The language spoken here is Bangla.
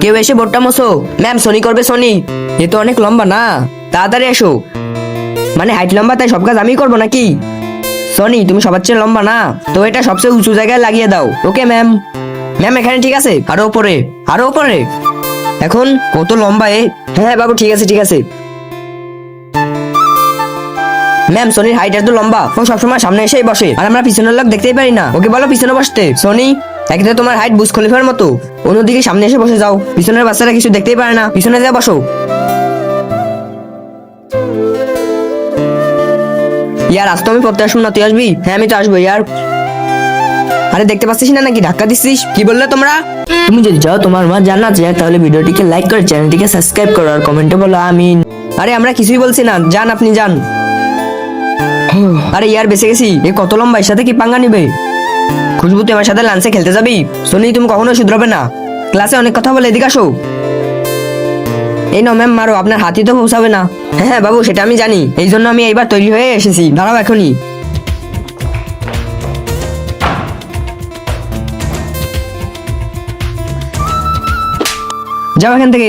কেউ এসে বোর্ডটা মোছো। ম্যাম সনি করবে সনি। এ তো অনেক লম্বা না, তাড়াতাড়ি এসো। মানে হাইট লম্বা তাই সব কাজ আমিই করবো নাকি? সনি তুমি সবার চেয়ে লম্বা না, তো এটা সবচেয়ে উঁচু জায়গায় লাগিয়ে দাও। Okay ma'am. ম্যাম এখানে ঠিক আছে, আরো উপরে, আরো উপরে। এখন কত লম্বা এ। হ্যাঁ হ্যাঁ বাবু, ঠিক আছে ঠিক আছে। ম্যাম সনির হাইট এত লম্বা, ও সবসময় সামনে এসেই বসে আর আমরা পিছনের লোক দেখতেই পারি না। ওকে বলো পিছনে বসতে। সনি একদিকে তোমার হাইট বুজ খলিফার মতো, অন্যদিকে সামনে এসে বসে যাও। পিছনের বাচ্চারা কিছু দেখতেই পারে না, পিছনে যা বসো। ইয়ার আজ তো আমি পড়তে আসবো না, তুই আসবি? হ্যাঁ আমি তো আসবো ইয়ার। আরে দেখতে পাচ্ছিস না নাকি ধাক্কা দিচ্ছিস? কি বললে তোমরা? তুমি যদি চাও তোমার মা জান্নাত যায় তাহলে ভিডিওটিকে লাইক করে চ্যানেলটিকে সাবস্ক্রাইব করো আর কমেন্টে বলো আমিন। আরে আমরা কিছুই বলছি না, যান আপনি যান। আরে ইয়ার বেঁচে গেছি। এ কত লম্বা, এর সাথে কি পাঙ্গা নিবে? খুশবু তুই আমার সাথে লাঞ্চে খেলতে যাবি? সনি তুমি কখনো শুধরাবে না, ক্লাসে অনেক কথা বলে, এদিকে আসো। এই নাও ম্যাম মারো, আপনার হাতি তো পৌঁছাবে না। হ্যাঁ হ্যাঁ বাবু সেটা আমি জানি, এই জন্য আমি এইবার তৈরি হয়ে এসেছি, দাঁড়াও এখনই। যাও এখান থেকে।